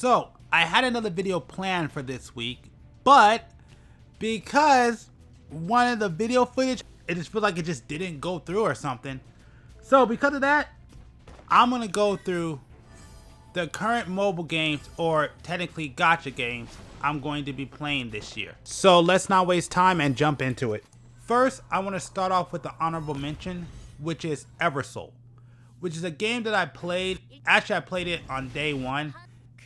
So, I had another video planned for this week, but because one of the video footage, it just feels like it just didn't go through or something. So, because of that, I'm going to go through the current mobile games, or technically gacha games, I'm going to be playing this year. So, let's not waste time and jump into it. First, I want to start off with the honorable mention, which is Eversoul, which is a game that I played. Actually, I played it on day one,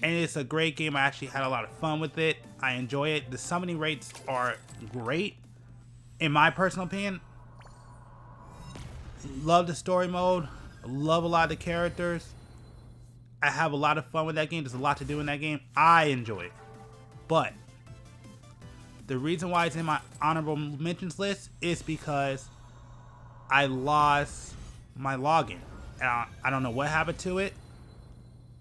and it's a great game. I actually had a lot of fun with it. I enjoy it. The summoning rates are great, in my personal opinion. Love the story mode. Love a lot of the characters. I have a lot of fun with that game. There's a lot to do in that game. I enjoy it. But the reason why it's in my honorable mentions list is because I lost my login. I don't know what happened to it.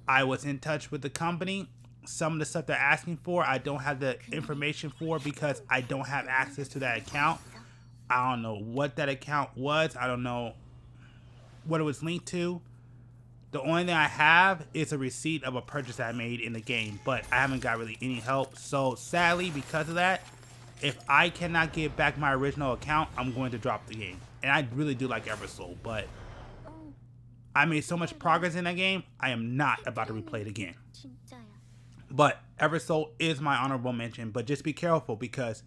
I was in touch with the company. Some of the stuff they're asking for, I don't have the information for because I don't have access to that account. I don't know what that account was. I don't know what it was linked to. The only thing I have is a receipt of a purchase I made in the game, but I haven't got really any help. So sadly, because of that, if I cannot get back my original account, I'm going to drop the game. And I really do like Eversoul, but I made so much progress in that game, I am not about to replay it again. But Eversoul is my honorable mention, but just be careful, because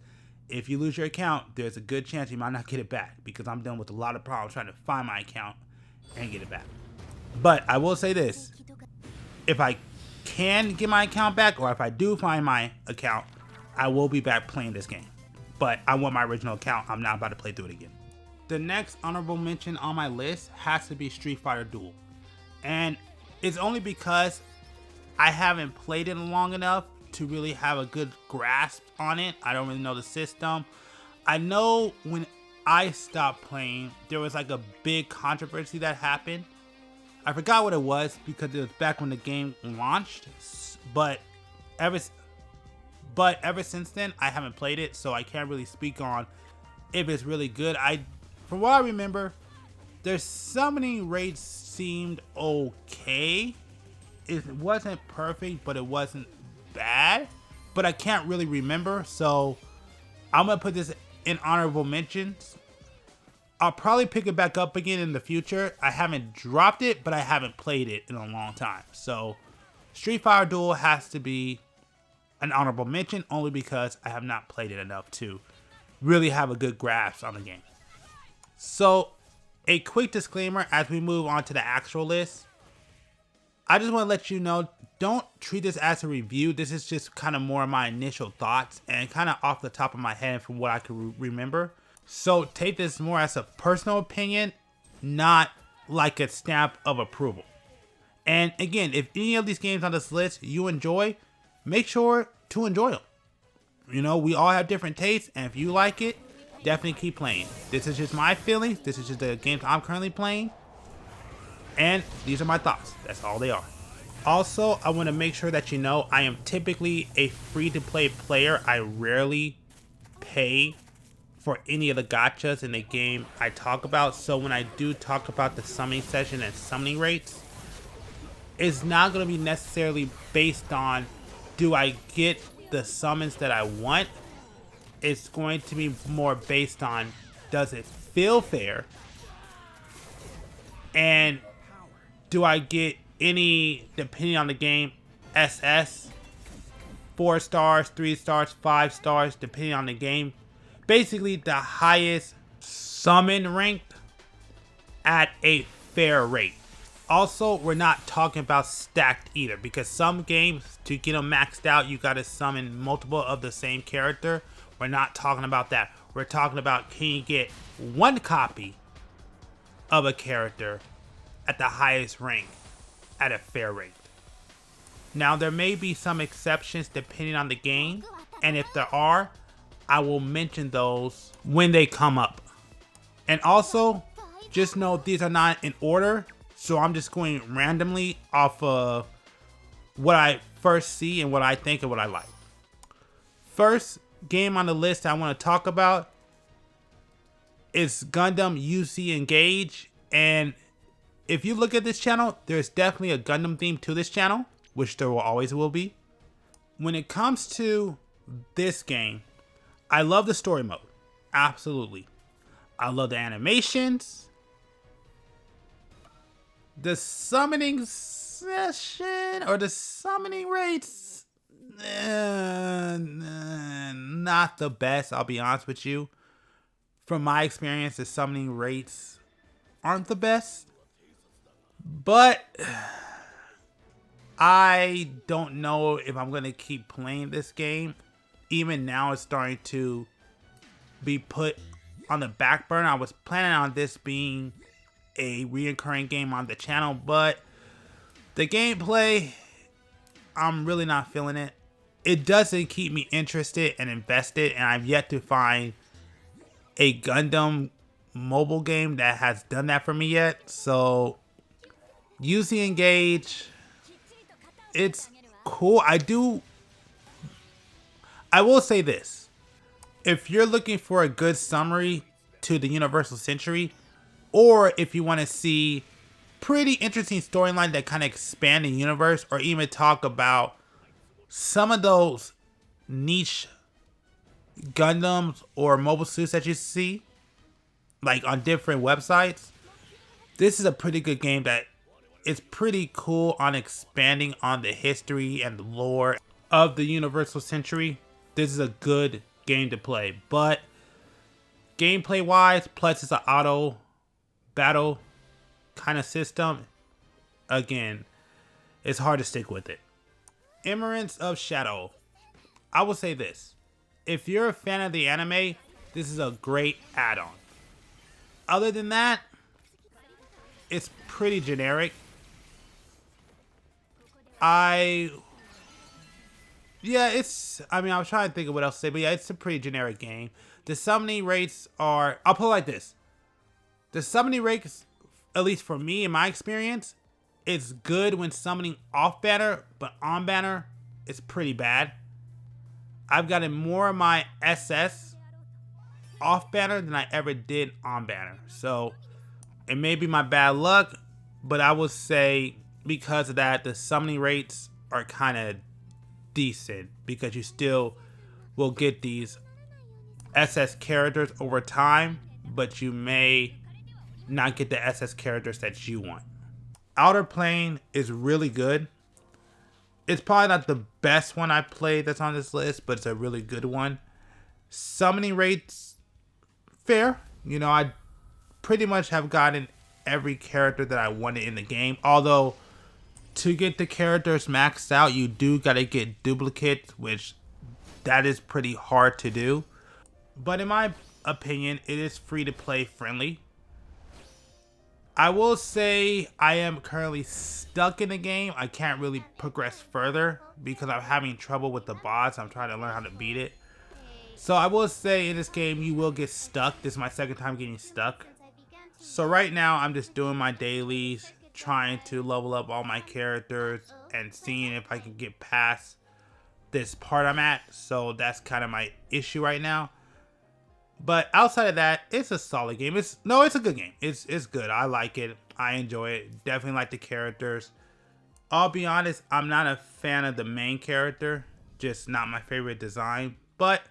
if you lose your account, there's a good chance you might not get it back, because I'm dealing with a lot of problems trying to find my account and get it back. But I will say this, if I can get my account back, or if I do find my account, I will be back playing this game. But I want my original account. I'm not about to play through it again. The next honorable mention on my list has to be Street Fighter Duel. And it's only because I haven't played it long enough to really have a good grasp on it. I don't really know the system. I know when I stopped playing, there was like a big controversy that happened. I forgot what it was because it was back when the game launched. But ever since then, I haven't played it, so I can't really speak on if it's really good. From what I remember, their summoning rates seemed okay. It wasn't perfect, but it wasn't bad. But I can't really remember, so I'm gonna put this in honorable mentions. I'll probably pick it back up again in the future. I haven't dropped it, but I haven't played it in a long time. So Street Fighter Duel has to be an honorable mention, only because I have not played it enough to really have a good grasp on the game. So, a quick disclaimer as we move on to the actual list. I just want to let you know, don't treat this as a review. This is just kind of more of my initial thoughts and kind of off the top of my head from what I can remember. So, take this more as a personal opinion, not like a stamp of approval. And again, if any of these games on this list you enjoy, make sure to enjoy them. You know, we all have different tastes, and if you like it, definitely keep playing. This is just my feelings. This is just the games I'm currently playing. And these are my thoughts. That's all they are. Also, I want to make sure that you know I am typically a free-to-play player. I rarely pay for any of the gachas in the game I talk about. So when I do talk about the summoning session and summoning rates, it's not going to be necessarily based on do I get the summons that I want. It's going to be more based on does it feel fair, and do I get any, depending on the game, SS, 4 stars, 3 stars, 5 stars, depending on the game. Basically the highest summon ranked at a fair rate. Also, we're not talking about stacked either, because some games, to get them maxed out, you gotta summon multiple of the same character. We're not talking about that. We're talking about, can you get one copy of a character at the highest rank at a fair rate. Now, there may be some exceptions depending on the game, and if there are, I will mention those when they come up. And also, just know these are not in order, so I'm just going randomly off of what I first see and what I think and what I like. First game on the list I want to talk about is Gundam UC Engage. And if you look at this channel, there's definitely a Gundam theme to this channel, which there always will be. When it comes to this game, I love the story mode. Absolutely. I love the animations. The summoning session or the summoning rates, not the best, I'll be honest with you. From my experience, the summoning rates aren't the best. But I don't know if I'm going to keep playing this game. Even now, it's starting to be put on the back burner. I was planning on this being a reoccurring game on the channel, but the gameplay, I'm really not feeling it. It doesn't keep me interested and invested, and I've yet to find a Gundam mobile game that has done that for me yet. So, UC Engage, it's cool. I will say this. If you're looking for a good summary to the Universal Century, or if you want to see pretty interesting storyline that kind of expand the universe, or even talk about some of those niche Gundams or mobile suits that you see, like on different websites, this is a pretty good game that is pretty cool on expanding on the history and the lore of the Universal Century. This is a good game to play, but gameplay wise, plus it's an auto battle kind of system, again, it's hard to stick with it. Emeralds of Shadow. I will say this. If you're a fan of the anime, this is a great add-on. Other than that, it's pretty generic. I was trying to think of what else to say, but yeah, it's a pretty generic game. The summoning rates are, I'll put it like this. The summoning rates, at least for me in my experience, it's good when summoning off banner, but on banner, it's pretty bad. I've gotten more of my SS off banner than I ever did on banner. So it may be my bad luck, but I would say because of that, the summoning rates are kind of decent because you still will get these SS characters over time, but you may not get the SS characters that you want. Outer Plane is really good. It's probably not the best one I played that's on this list, but it's a really good one. Summoning rates, fair. You know, I pretty much have gotten every character that I wanted in the game. Although, to get the characters maxed out, you do gotta get duplicates, which that is pretty hard to do. But in my opinion, it is free to play friendly. I will say I am currently stuck in the game. I can't really progress further because I'm having trouble with the boss. I'm trying to learn how to beat it. So I will say in this game you will get stuck. This is my second time getting stuck. So right now I'm just doing my dailies, trying to level up all my characters and seeing if I can get past this part I'm at. So that's kind of my issue right now. But outside of that, it's a solid game. It's a good game. It's good. I like it. I enjoy it. Definitely like the characters. I'll be honest, I'm not a fan of the main character. Just not my favorite design. But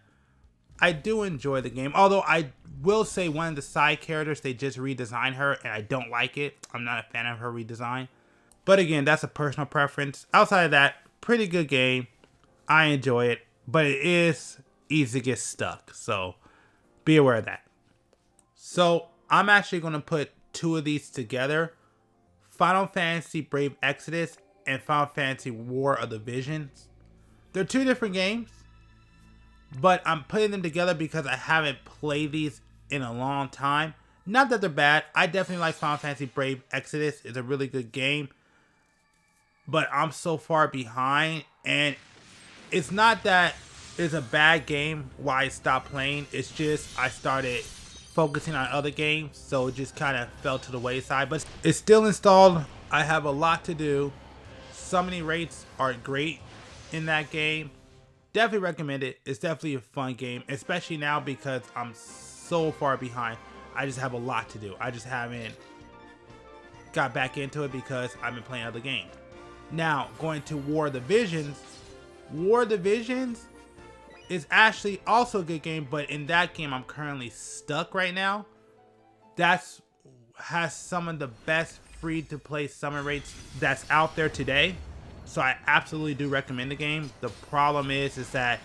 I do enjoy the game. Although I will say one of the side characters, they just redesigned her and I don't like it. I'm not a fan of her redesign. But again, that's a personal preference. Outside of that, pretty good game. I enjoy it. But it is easy to get stuck. So be aware of that. So I'm actually going to put two of these together. Final Fantasy Brave Exodus and Final Fantasy War of the Visions. They're two different games, but I'm putting them together because I haven't played these in a long time. Not that they're bad. I definitely like Final Fantasy Brave Exodus. It's a really good game, but I'm so far behind, and it's not that it's a bad game why I stopped playing. It's just I started focusing on other games, so it just kind of fell to the wayside. But it's still installed. I have a lot to do. Summoning rates are great in that game. Definitely recommend it. It's definitely a fun game, especially now because I'm so far behind. I just have a lot to do. I just haven't got back into it because I've been playing other games. Now, going to War of the Visions. War Divisions is actually also a good game, but in that game I'm currently stuck right now. That's has some of the best free-to-play summon rates that's out there today. So I absolutely do recommend the game. The problem is that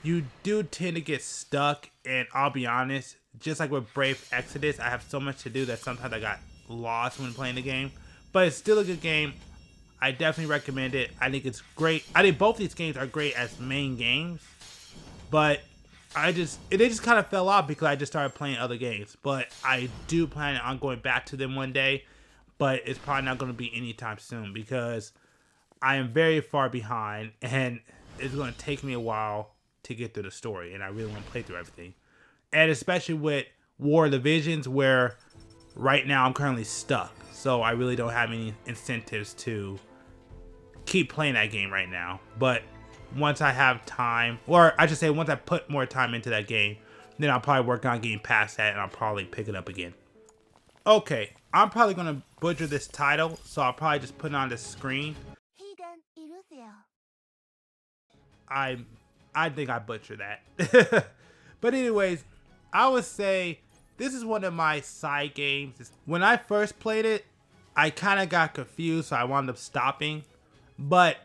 you do tend to get stuck, and I'll be honest, just like with Brave Exodus, I have so much to do that sometimes I got lost when playing the game. But it's still a good game. I definitely recommend it. I think it's great. I think both these games are great as main games, but it just kind of fell off because I just started playing other games. But I do plan on going back to them one day, but it's probably not going to be anytime soon because I am very far behind, and it's going to take me a while to get through the story, and I really want to play through everything. And especially with War Divisions, where right now I'm currently stuck, so I really don't have any incentives to keep playing that game right now. But once I have time, or I should say once I put more time into that game, then I'll probably work on getting past that, and I'll probably pick it up again. Okay, I'm probably going to butcher this title, so I'll probably just put it on the screen. I think I butchered that. But anyways, I would say this is one of my side games. When I first played it, I kind of got confused, so I wound up stopping. But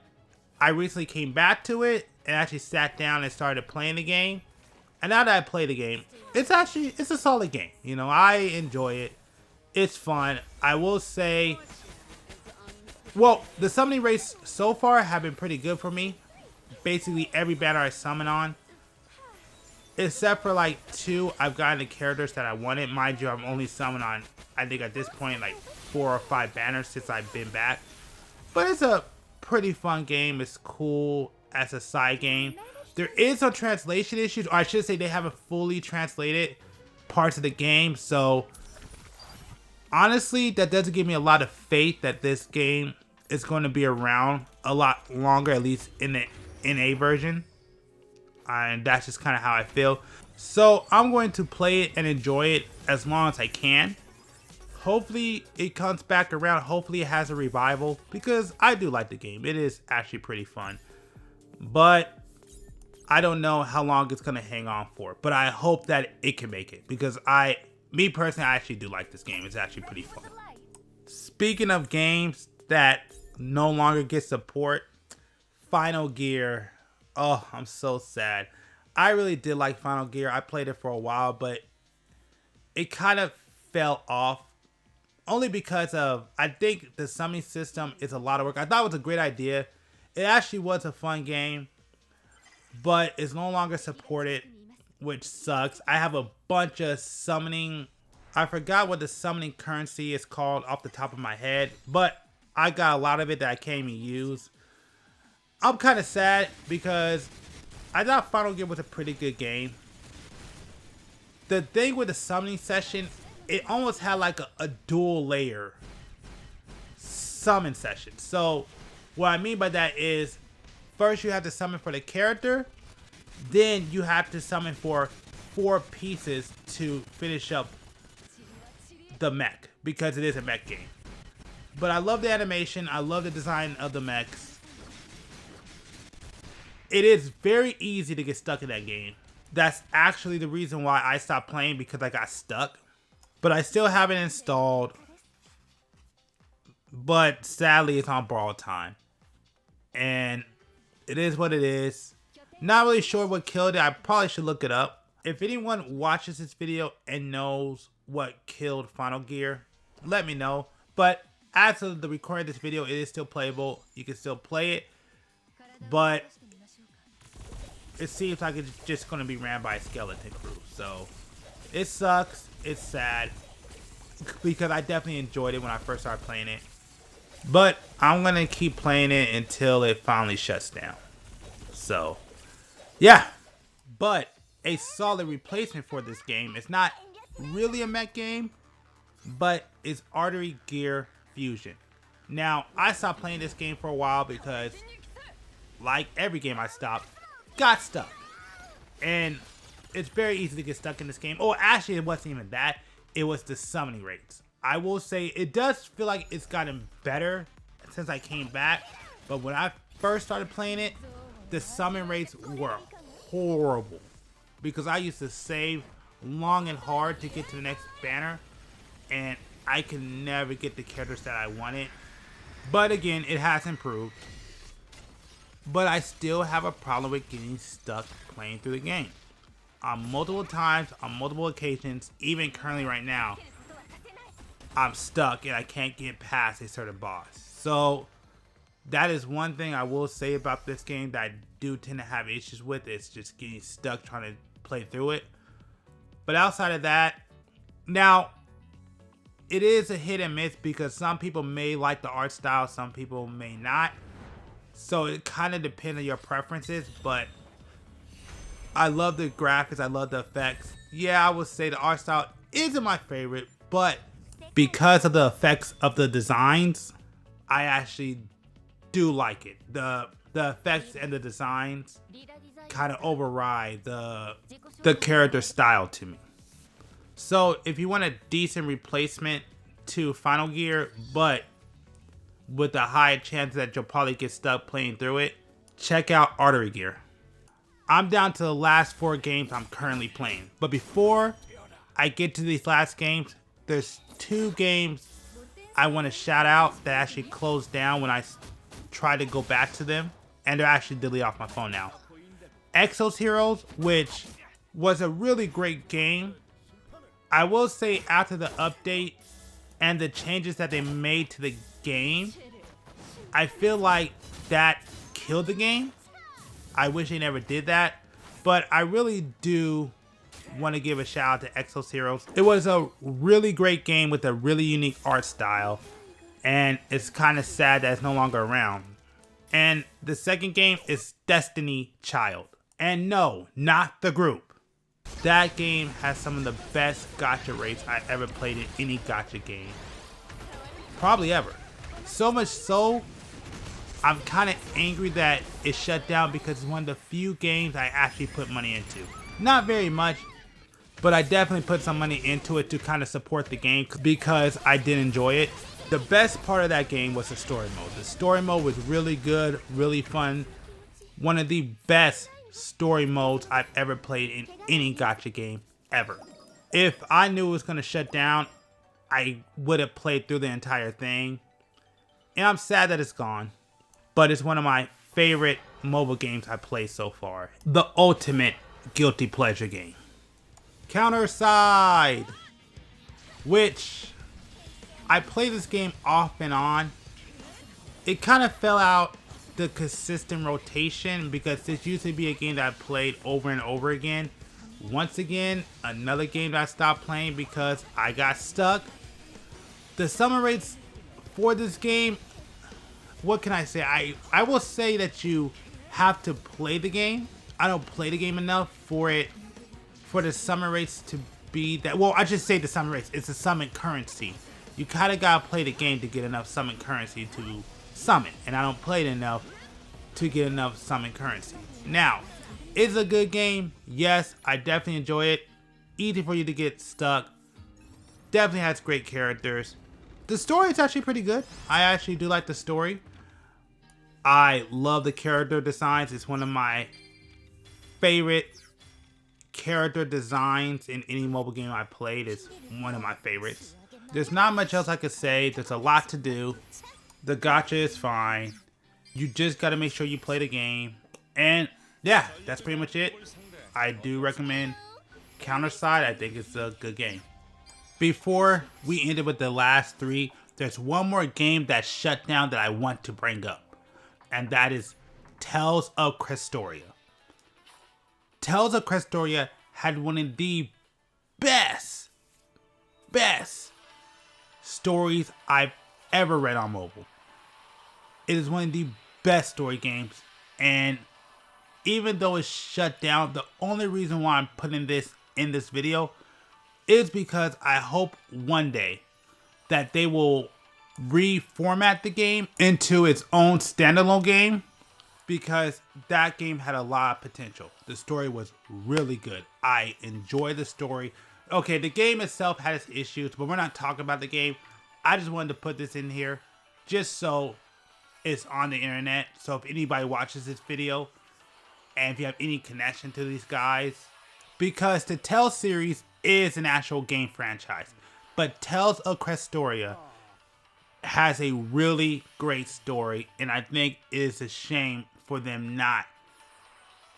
I recently came back to it and actually sat down and started playing the game. And now that I play the game, it's a solid game. You know, I enjoy it. It's fun. I will say, well, the summoning rates so far have been pretty good for me. Basically every banner I summon on, except for like 2, I've gotten the characters that I wanted. Mind you, I'm only summoned on, I think at this point, like 4 or 5 banners since I've been back. But it's a pretty fun game. It's cool as a side game. There is some translation issues, or I should say they haven't fully translated parts of the game. So honestly, that doesn't give me a lot of faith that this game is going to be around a lot longer, at least in the NA version. And that's just kind of how I feel. So I'm going to play it and enjoy it as long as I can. Hopefully it comes back around. Hopefully it has a revival, because I do like the game. It is actually pretty fun. But I don't know how long it's going to hang on for. But I hope that it can make it, because me personally, I actually do like this game. It's actually pretty fun. Speaking of games that no longer get support, Final Gear. Oh, I'm so sad. I really did like Final Gear. I played it for a while, but it kind of fell off. Only because of, I think the summoning system is a lot of work. I thought it was a great idea. It actually was a fun game, but it's no longer supported, which sucks. I have a bunch of summoning. I forgot what the summoning currency is called off the top of my head, but I got a lot of it that I can't even use. I'm kind of sad because I thought Final Gear was a pretty good game. The thing with the summoning session, it almost had like a dual layer summon session. So what I mean by that is, first you have to summon for the character, then you have to summon for 4 pieces to finish up the mech, because it is a mech game. But I love the animation. I love the design of the mechs. It is very easy to get stuck in that game. That's actually the reason why I stopped playing, because I got stuck. But I still have it installed. But sadly, it's on borrowed time. And it is what it is. Not really sure what killed it. I probably should look it up. If anyone watches this video and knows what killed Final Gear, let me know. But as of the recording of this video, it is still playable. You can still play it. But it seems like it's just going to be ran by a skeleton crew. So it sucks. It's sad, because I definitely enjoyed it when I first started playing it. But I'm going to keep playing it until it finally shuts down. So yeah. But a solid replacement for this game. It's not really a mech game, but it's Artery Gear Fusion. Now, I stopped playing this game for a while because, like every game I stopped, got stuck. And it's very easy to get stuck in this game. Oh, actually, it wasn't even that. It was the summoning rates. I will say it does feel like it's gotten better since I came back. But when I first started playing it, the summon rates were horrible because I used to save long and hard to get to the next banner, and I could never get the characters that I wanted. But again, it has improved. But I still have a problem with getting stuck playing through the game. On multiple times, on multiple occasions, even currently right now, I'm stuck and I can't get past a certain boss. So that is one thing I will say about this game that I do tend to have issues with. It's just getting stuck trying to play through it. But outside of that, now it is a hit and miss because some people may like the art style, some people may not. So it kind of depends on your preferences, but I love the graphics, I love the effects. Yeah, I would say the art style isn't my favorite, but because of the effects of the designs, I actually do like it. The effects and the designs kind of override the character style to me. So if you want a decent replacement to Final Gear, but with a high chance that you'll probably get stuck playing through it, check out Artery Gear. I'm down to the last 4 games I'm currently playing. But before I get to these last games, there's 2 games I want to shout out that actually closed down when I tried to go back to them. And they're actually deleted off my phone now. Exos Heroes, which was a really great game. I will say after the update and the changes that they made to the game, I feel like that killed the game. I wish they never did that, but I really do want to give a shout out to Exos Heroes. It was a really great game with a really unique art style, and it's kind of sad that it's no longer around. And the second game is Destiny Child. And no, not the group. That game has some of the best gacha rates I ever played in any gacha game. Probably ever. So much so, I'm kind of angry that it shut down because it's one of the few games I actually put money into. Not very much, but I definitely put some money into it to kind of support the game because I did enjoy it. The best part of that game was the story mode. The story mode was really good, really fun. One of the best story modes I've ever played in any gacha game ever. If I knew it was going to shut down, I would have played through the entire thing. And I'm sad that it's gone. But it's one of my favorite mobile games I played so far. The ultimate guilty pleasure game. Counterside, which I play this game off and on. It kind of fell out the consistent rotation because this used to be a game that I played over and over again. Once again, another game that I stopped playing because I got stuck. The summon rates for this game, what can I say? I will say that you have to play the game. I don't play the game enough for the summon rates to be that. Well, I just say the summon rates. It's a summon currency. You kind of gotta play the game to get enough summon currency to summon, and I don't play it enough to get enough summon currency. Now, is it a good game? Yes, I definitely enjoy it. Easy for you to get stuck. Definitely has great characters. The story is actually pretty good. I actually do like the story. I love the character designs. It's one of my favorite character designs in any mobile game I played. It's one of my favorites. There's not much else I could say. There's a lot to do. The gacha is fine. You just got to make sure you play the game. And yeah, that's pretty much it. I do recommend Counterside. I think it's a good game. Before we ended with the last 3, there's one more game that shut down that I want to bring up. And that is Tales of Crestoria. Tales of Crestoria had one of the best stories I've ever read on mobile. It is one of the best story games, and even though it's shut down, the only reason why I'm putting this in this video is because I hope one day that they will reformat the game into its own standalone game, because that game had a lot of potential. The story was really good. I enjoy the story. Okay, the game itself had its issues, but we're not talking about the game. I just wanted to put this in here just so it's on the internet. So if anybody watches this video and if you have any connection to these guys. Because the Tales series is an actual game franchise, but Tales of Crestoria has a really great story, and I think it is a shame for them not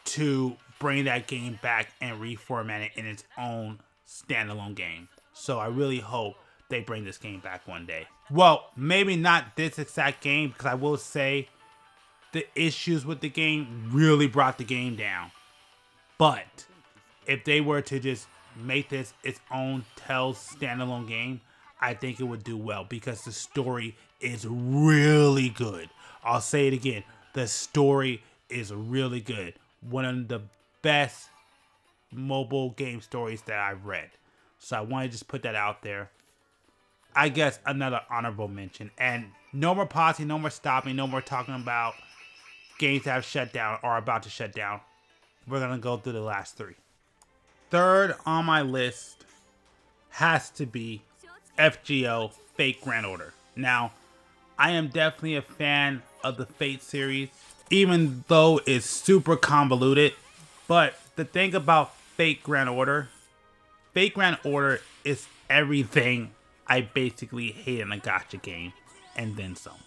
to bring that game back and reformat it in its own standalone game. So I really hope they bring this game back one day. Well, maybe not this exact game, because I will say the issues with the game really brought the game down. But if they were to just make this its own Tales standalone game, I think it would do well, because the story is really good. I'll say it again. The story is really good. One of the best mobile game stories that I've read. So I want to just put that out there. I guess another honorable mention. And no more pausing, no more stopping, no more talking about games that have shut down or are about to shut down. We're going to go through the last three. Third on my list has to be FGO Fate Grand Order. Now, I am definitely a fan of the Fate series, even though it's super convoluted. But the thing about Fate Grand Order is everything I basically hate in a gacha game, and then some.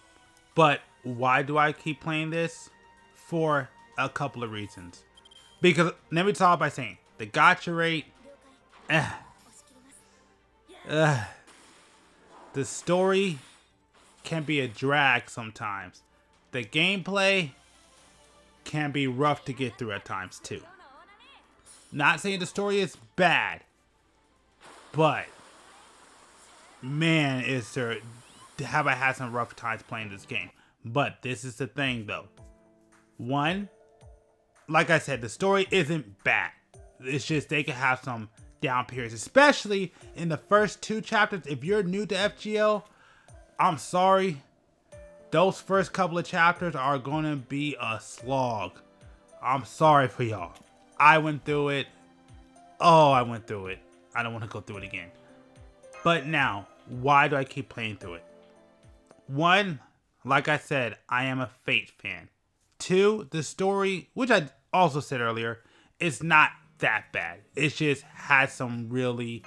But why do I keep playing this? For a couple of reasons. Because, let me start by saying, the gacha rate, the story can be a drag sometimes. The gameplay can be rough to get through at times too. Not saying the story is bad, but man, have I had some rough times playing this game. But this is the thing though. One, like I said, the story isn't bad. It's just they can have some down periods, especially in the first 2 chapters. If you're new to FGO, I'm sorry. Those first couple of chapters are going to be a slog. I'm sorry for y'all. I went through it. Oh, I went through it. I don't want to go through it again. But now, why do I keep playing through it? One, like I said, I am a Fate fan. 2, the story, which I also said earlier, is not that bad. It just has some really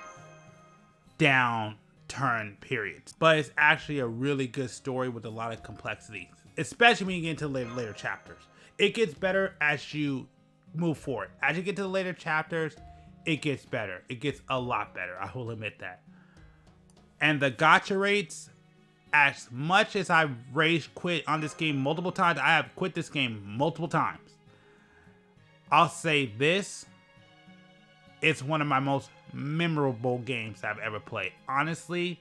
downturn periods. But it's actually a really good story with a lot of complexities, especially when you get into later chapters. It gets better as you move forward. As you get to the later chapters, it gets better. It gets a lot better. I will admit that. And the gacha rates, as much as I've rage quit on this game multiple times, I have quit this game multiple times. I'll say this, it's one of my most memorable games I've ever played. Honestly,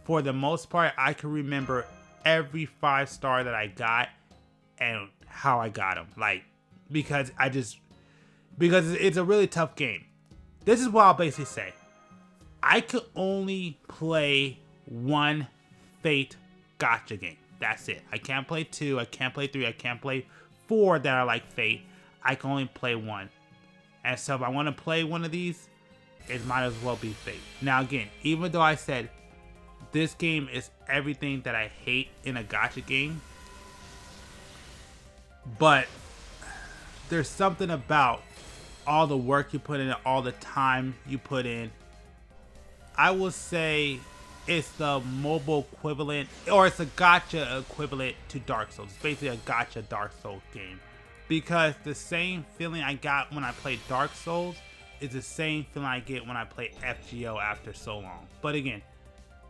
for the most part, I can remember every 5-star that I got and how I got them. Like, because it's a really tough game. This is what I'll basically say. I could only play one Fate gacha game. That's it. I can't play 2, I can't play 3, I can't play 4 that are like Fate. I can only play 1. And so if I want to play one of these, it might as well be Fate. Now again, even though I said this game is everything that I hate in a gacha game, but there's something about all the work you put in, all the time you put in. I will say it's the mobile equivalent, or it's a gacha equivalent to Dark Souls. It's basically a gacha Dark Souls game. Because the same feeling I got when I played Dark Souls is the same feeling I get when I play FGO after so long. But again,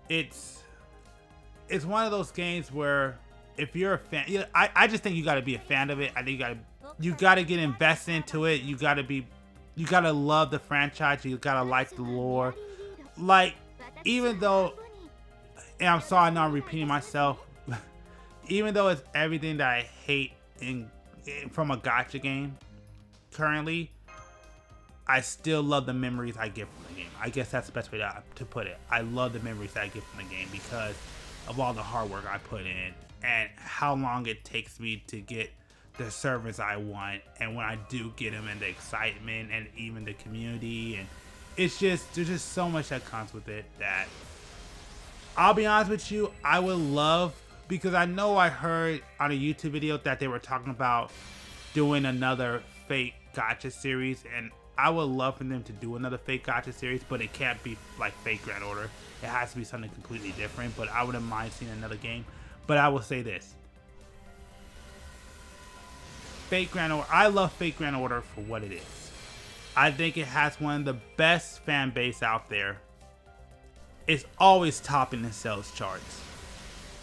it's one of those games where if you're a fan, I just think you got to be a fan of it. I think you got to get invested into it. You got to love the franchise. You got to like the lore. Like, even though, and I'm sorry, I know I'm repeating myself, even though it's everything that I hate from a gacha game currently, I still love the memories I get from the game. I guess that's the best way to put it. I love the memories that I get from the game because of all the hard work I put in and how long it takes me to get the servers I want, and when I do get them, and the excitement and even the community, and there's just so much that comes with it that I'll be honest with you, I would love, because I know I heard on a YouTube video that they were talking about doing another Fate Gacha series, and I would love for them to do another Fate Gacha series, but it can't be like Fate Grand Order. It has to be something completely different, but I wouldn't mind seeing another game. But I will say this. Fate Grand Order, I love Fate Grand Order for what it is. I think it has one of the best fan base out there. It's always topping the sales charts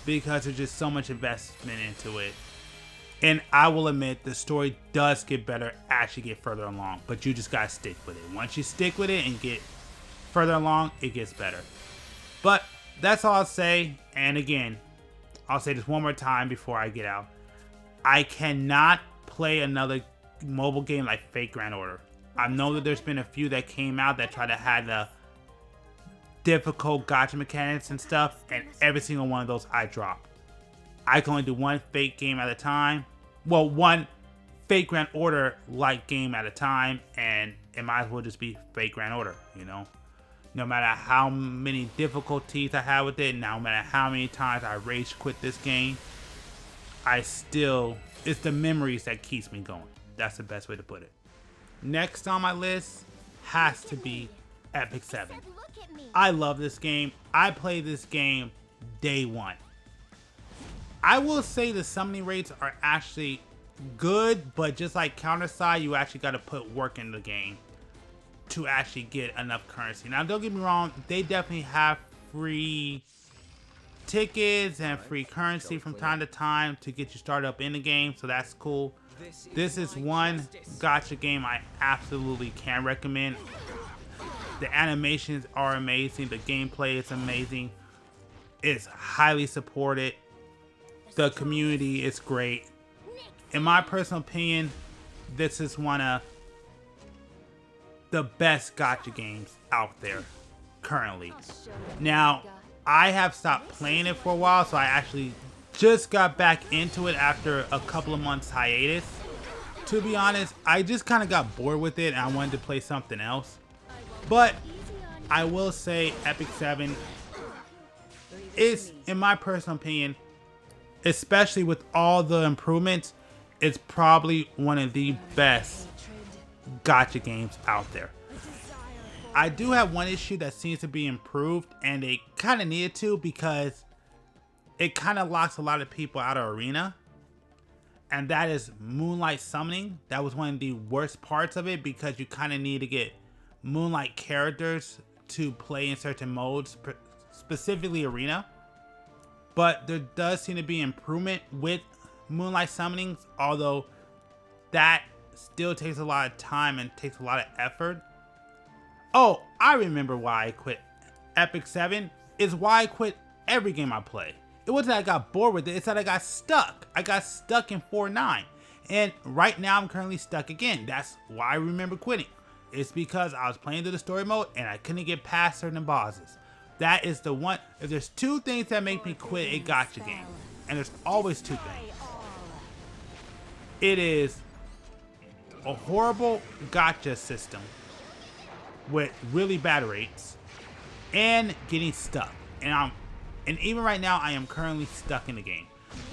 because there's just so much investment into it. And I will admit, the story does get better as you get further along, but you just gotta stick with it. Once you stick with it and get further along, it gets better. But that's all I'll say. And again, I'll say this one more time before I get out. I cannot play another mobile game like Fate Grand Order. I know that there's been a few that came out that try to have the difficult gacha mechanics and stuff, and every single one of those I dropped. I can only do one Fate game at a time. Well, one Fate Grand Order like game at a time, and it might as well just be Fate Grand Order, you know? No matter how many difficulties I have with it, no matter how many times I rage quit this game, it's the memories that keeps me going. That's the best way to put it. Next on my list has to be Epic 7. I love this game. I played this game day one. I will say the summoning rates are actually good, but just like Counterside, you actually got to put work in the game to actually get enough currency. Now, don't get me wrong, they definitely have free tickets and free currency from time to time to get you started up in the game, so that's cool. This is one gacha game I absolutely can recommend. The animations are amazing, the gameplay is amazing, it's highly supported, the community is great. In my personal opinion, this is one of the best gacha games out there currently. Now, I have stopped playing it for a while, so I actually just got back into it after a couple of months hiatus. To be honest, I just kind of got bored with it and I wanted to play something else. But I will say Epic 7 is, in my personal opinion, especially with all the improvements, it's probably one of the best gacha games out there. I do have one issue that seems to be improved, and it kind of needed to, because it kind of locks a lot of people out of Arena, and that is Moonlight Summoning. That was one of the worst parts of it, because you kind of need to get Moonlight characters to play in certain modes, specifically Arena. But there does seem to be improvement with Moonlight Summonings, although that still takes a lot of time and takes a lot of effort. Oh, I remember why I quit Epic 7. Is why I quit every game I play. It wasn't that I got bored with it, it's that I got stuck. I got stuck in 4.9. And right now I'm currently stuck again. That's why I remember quitting. It's because I was playing through the story mode and I couldn't get past certain bosses. That is the one. If there's two things that make me quit a gacha game, and there's always two things, it is a horrible gacha system with really bad rates and getting stuck. And even right now I am currently stuck in the game.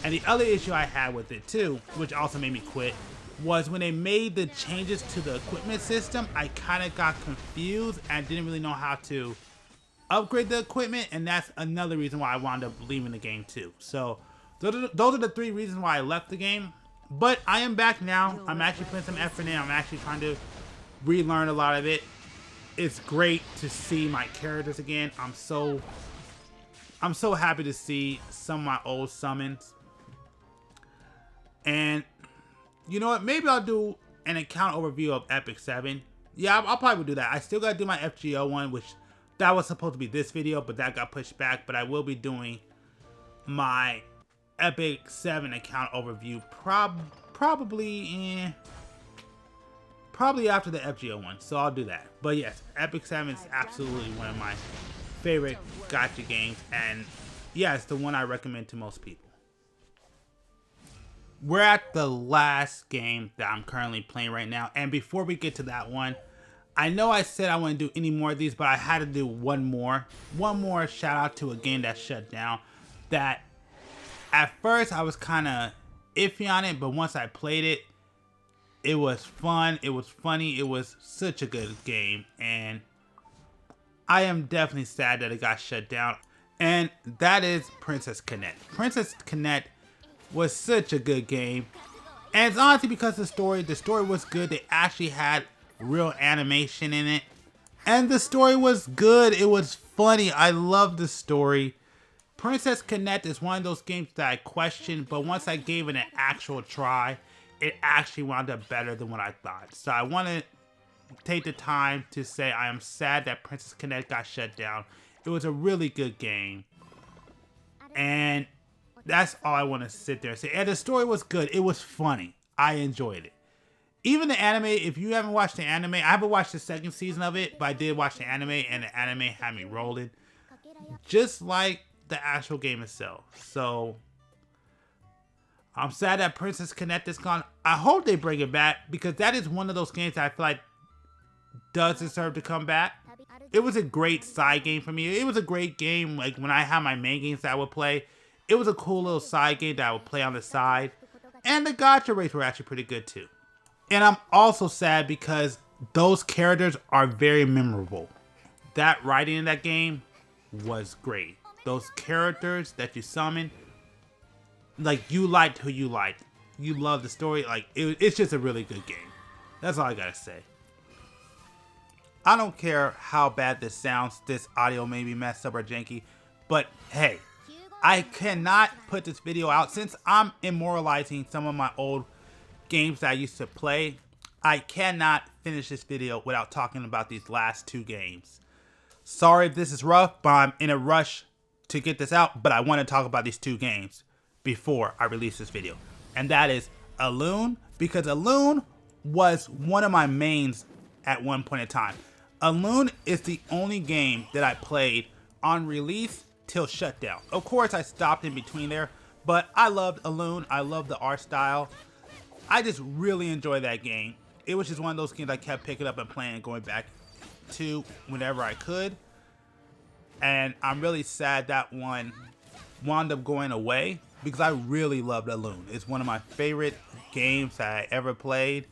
And the other issue I had with it too, which also made me quit, was when they made the changes to the equipment system, I kind of got confused and didn't really know how to upgrade the equipment, and that's another reason why I wound up leaving the game too. So those are the three reasons why I left the game. But I am back now. I'm actually putting some effort in. I'm actually trying to relearn a lot of it. It's great to see my characters again. I'm so happy to see some of my old summons. And you know what? Maybe I'll do an account overview of Epic 7. Yeah, I'll probably do that. I still gotta do my FGO one, which that was supposed to be this video, but that got pushed back. But I will be doing my Epic 7 account overview probably after the FGO one, so I'll do that. But yes, Epic 7 is absolutely one of my favorite gacha games, and yeah, it's the one I recommend to most people. We're at the last game that I'm currently playing right now, and before we get to that one, I know I said I wouldn't do any more of these, but I had to do one more shout out to a game that shut down, that at first I was kind of iffy on it, but once I played it, It was fun. It was funny. It was such a good game. And I am definitely sad that it got shut down. And that is Princess Connect. Princess Connect was such a good game. And it's honestly because the story was good. They actually had real animation in it. And the story was good. It was funny. I love the story. Princess Connect is one of those games that I questioned, but once I gave it an actual try, it actually wound up better than what I thought. So I want to take the time to say I am sad that Princess Connect got shut down. It was a really good game. And that's all I want to sit there and say. And the story was good. It was funny. I enjoyed it. Even the anime, if you haven't watched the anime, I haven't watched the second season of it, but I did watch the anime, and the anime had me rolling. Just like the actual game itself. So I'm sad that Princess Connect is gone. I hope they bring it back, because that is one of those games that I feel like does deserve to come back. It was a great side game for me. It was a great game. Like when I had my main games that I would play, it was a cool little side game that I would play on the side. And the gacha rates were actually pretty good too. And I'm also sad because those characters are very memorable. That writing in that game was great. Those characters that you summon, like you liked who you liked. You love the story. Like it's just a really good game. That's all I gotta say. I don't care how bad this sounds. This audio may be messed up or janky, but hey, I cannot put this video out since I'm immortalizing some of my old games that I used to play. I cannot finish this video without talking about these last two games. Sorry if this is rough, but I'm in a rush to get this out, but I want to talk about these two games before I release this video. And that is Alune, because Alune was one of my mains at one point in time. Alune is the only game that I played on release till shutdown. Of course, I stopped in between there, but I loved Alune. I loved the art style. I just really enjoyed that game. It was just one of those games I kept picking up and playing and going back to whenever I could. And I'm really sad that one wound up going away, because I really loved Alune. It's one of my favorite games that I ever played.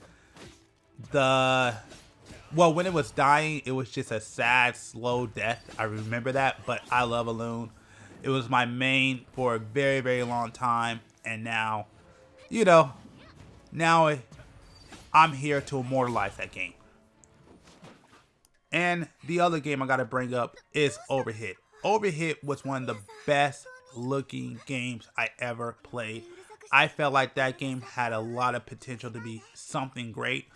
Well, when it was dying, it was just a sad, slow death. I remember that, but I love Alune. It was my main for a very, very long time. And now, you know, now I'm here to immortalize that game. And the other game I gotta bring up is Overhit. Overhit was one of the best looking games I ever played. I felt like that game had a lot of potential to be something great.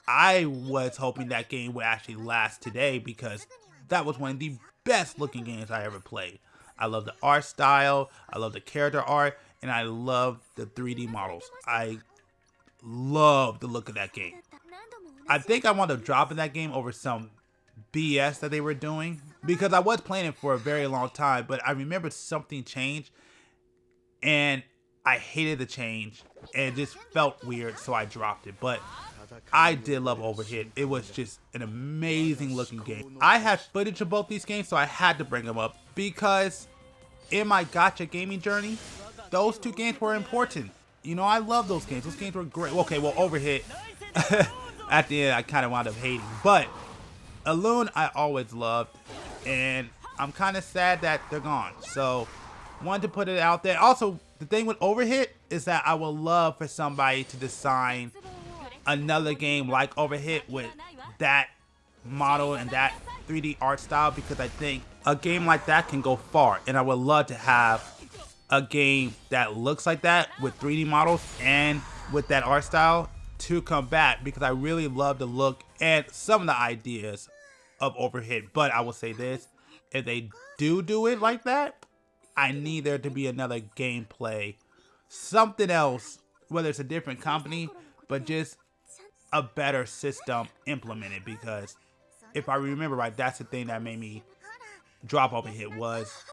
I was hoping that game would actually last today, because that was one of the best looking games I ever played. I love the art style, I love the character art, and I love the 3D models. I love the look of that game. I think I wound up dropping that game over some BS that they were doing, because I was playing it for a very long time, but I remember something changed, and I hated the change, and it just felt weird, so I dropped it. But I did love Overhit. It was just an amazing looking game. I have footage of both these games, so I had to bring them up, because in my gacha gaming journey, those two games were important. You know, I love those games. Those games were great. Okay, well, Overhit, at the end, I kind of wound up hating. But Alune, I always loved, and I'm kind of sad that they're gone. So, wanted to put it out there. Also, the thing with Overhit is that I would love for somebody to design another game like Overhit with that model and that 3D art style, because I think a game like that can go far, and I would love to have a game that looks like that with 3D models and with that art style to come back, because I really love the look and some of the ideas of Overhit. But I will say this, if they do it like that, I need there to be another gameplay, something else, whether it's a different company, but just a better system implemented, because if I remember right, that's the thing that made me drop Overhit, was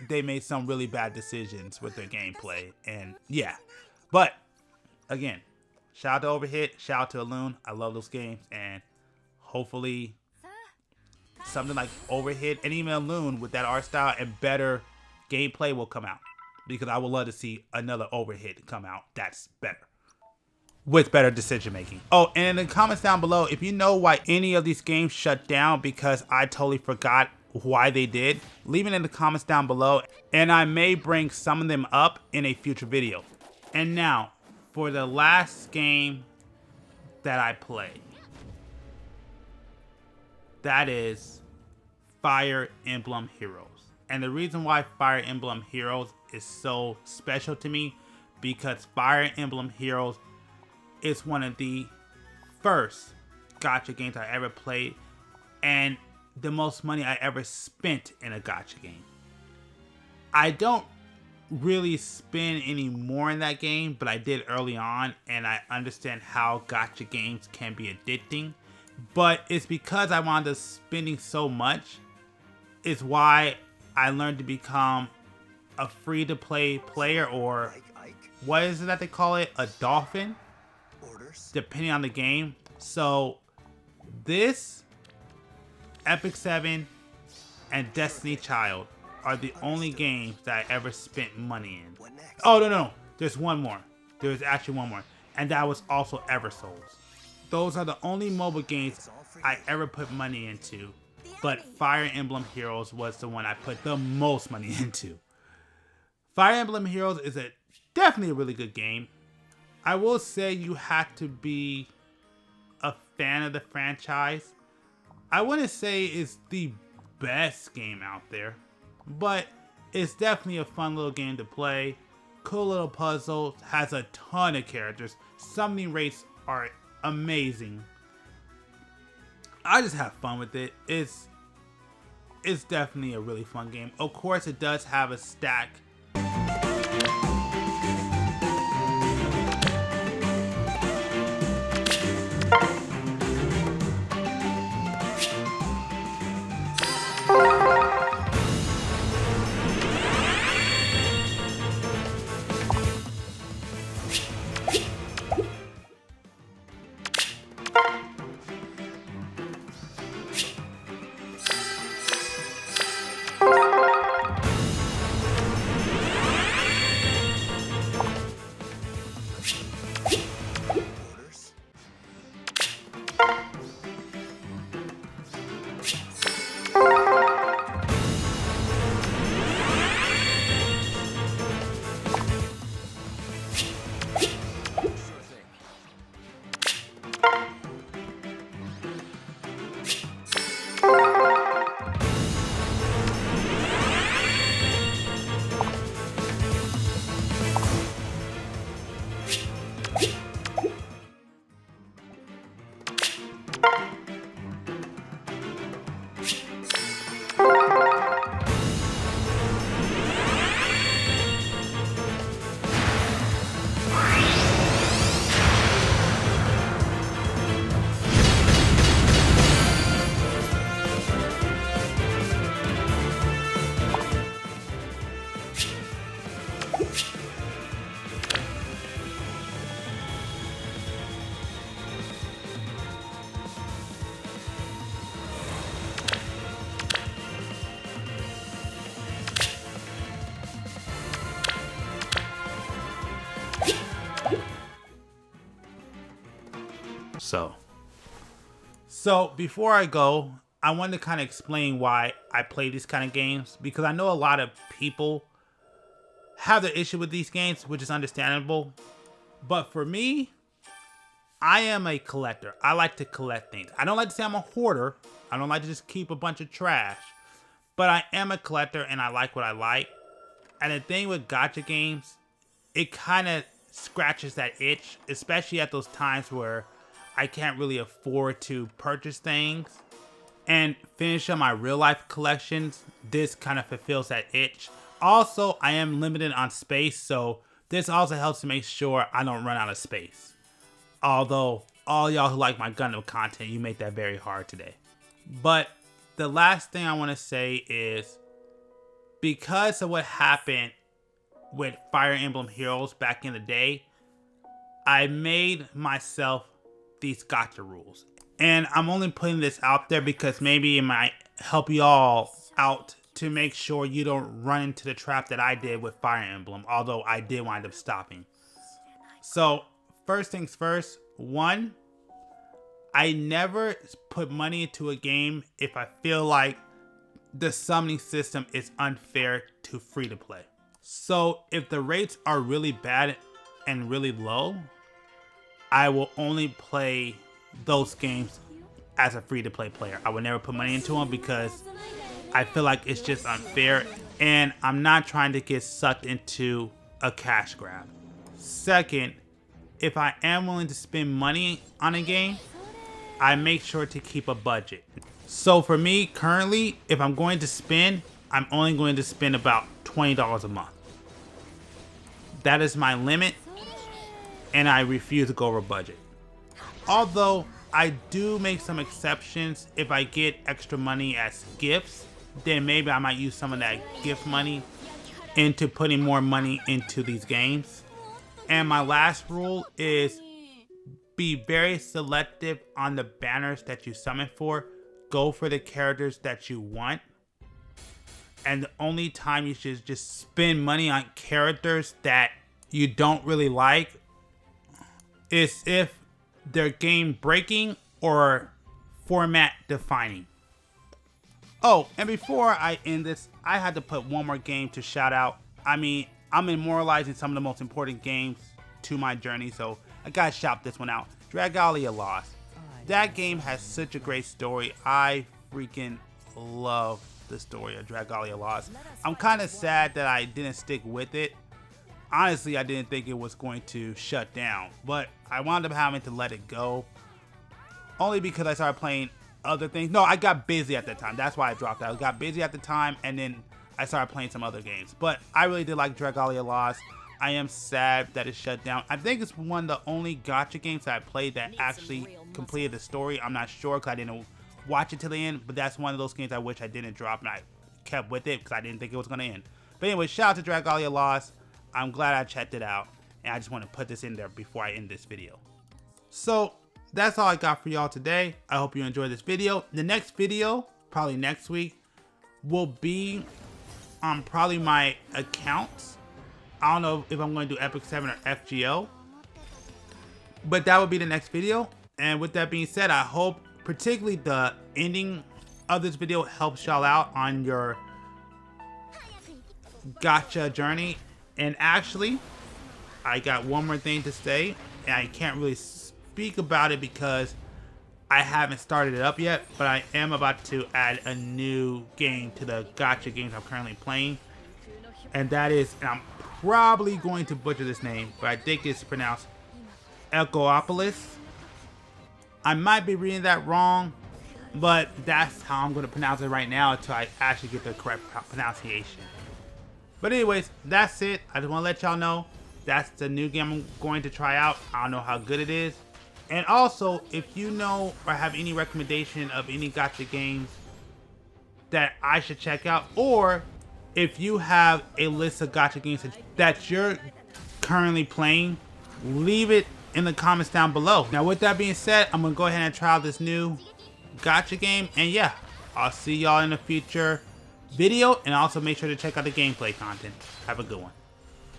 they made some really bad decisions with their gameplay. And yeah, but again, shout out to Overhit, shout out to Alune. I love those games, and hopefully something like Overhit and even Alune with that art style and better gameplay will come out, because I would love to see another Overhit come out that's better. with better decision making. Oh, and in the comments down below, if you know why any of these games shut down because I totally forgot why they did, leave it in the comments down below, and I may bring some of them up in a future video. And now, for the last game that I played, that is Fire Emblem Heroes. And the reason why Fire Emblem Heroes is so special to me, because Fire Emblem Heroes is one of the first gacha games I ever played, and the most money I ever spent in a gacha game. I don't really spend any more in that game, but I did early on, and I understand how gacha games can be addicting. But it's because I wound up spending so much is why I learned to become a free-to-play player, or what is it that they call it? A dolphin? Depending on the game. So this, Epic 7, and Destiny Child are the only games that I ever spent money in. Oh, no. There's one more. There's actually one more. And that was also Eversouls. Those are the only mobile games I ever put money into. But Fire Emblem Heroes was the one I put the most money into. Fire Emblem Heroes is definitely a really good game. I will say you have to be a fan of the franchise. I wouldn't say it's the best game out there, but it's definitely a fun little game to play. Cool little puzzle, has a ton of characters. Summoning rates are amazing. I just have fun with it. It's definitely a really fun game. Of course, it does have a stack. So before I go, I wanted to kind of explain why I play these kind of games, because I know a lot of people have the issue with these games, which is understandable. But for me, I am a collector. I like to collect things. I don't like to say I'm a hoarder. I don't like to just keep a bunch of trash. But I am a collector, and I like what I like. And the thing with gacha games, it kind of scratches that itch, especially at those times where I can't really afford to purchase things and finish up my real life collections. This kind of fulfills that itch. Also, I am limited on space, so this also helps to make sure I don't run out of space. Although, all y'all who like my Gundam content, you make that very hard today. But the last thing I want to say is, because of what happened with Fire Emblem Heroes back in the day, I made myself these gacha rules. And I'm only putting this out there because maybe it might help y'all out to make sure you don't run into the trap that I did with Fire Emblem, although I did wind up stopping. So, first things first, one, I never put money into a game if I feel like the summoning system is unfair to free to play. So if the rates are really bad and really low, I will only play those games as a free to play player. I would never put money into them because I feel like it's just unfair and I'm not trying to get sucked into a cash grab. Second, if I am willing to spend money on a game, I make sure to keep a budget. So for me, currently, if I'm going to spend, I'm only going to spend about $20 a month. That is my limit, and I refuse to go over budget. Although, I do make some exceptions. If I get extra money as gifts, then maybe I might use some of that gift money into putting more money into these games. And my last rule is be very selective on the banners that you summon for. Go for the characters that you want. And the only time you should just spend money on characters that you don't really like is if they're game breaking or format defining. Oh, and before I end this, I had to put one more game to shout out. I mean, I'm immortalizing some of the most important games to my journey, so I gotta shout this one out. Dragalia Lost. That game has such a great story. I freaking love the story of Dragalia Lost. I'm kind of sad that I didn't stick with it. Honestly, I didn't think it was going to shut down, but I wound up having to let it go. Only because I started playing other things. No, I got busy at the time. That's why I dropped out. I got busy at the time, and then I started playing some other games. But I really did like Dragalia Lost. I am sad that it shut down. I think it's one of the only gacha games that I played that actually completed the story. I'm not sure because I didn't watch it till the end, but that's one of those games I wish I didn't drop and I kept with it because I didn't think it was going to end. But anyway, shout out to Dragalia Lost. I'm glad I checked it out, and I just want to put this in there before I end this video. So that's all I got for y'all today. I hope you enjoyed this video. The next video, probably next week, will be on probably my accounts. I don't know if I'm going to do Epic 7 or FGO, but that will be the next video. And with that being said, I hope particularly the ending of this video helps y'all out on your gacha journey. And actually, I got one more thing to say, and I can't really speak about it because I haven't started it up yet, but I am about to add a new game to the gacha games I'm currently playing. And that is, and I'm probably going to butcher this name, but I think it's pronounced Echopolis. I might be reading that wrong, but that's how I'm going to pronounce it right now until I actually get the correct pronunciation. But anyways, that's it. I just want to let y'all know that's the new game I'm going to try out. I don't know how good it is. And also, if you know or have any recommendation of any gacha games that I should check out, or if you have a list of gacha games that you're currently playing, leave it in the comments down below. Now, with that being said, I'm going to go ahead and try out this new gacha game. And yeah, I'll see y'all in a future video. And also make sure to check out the gameplay content. Have a good one.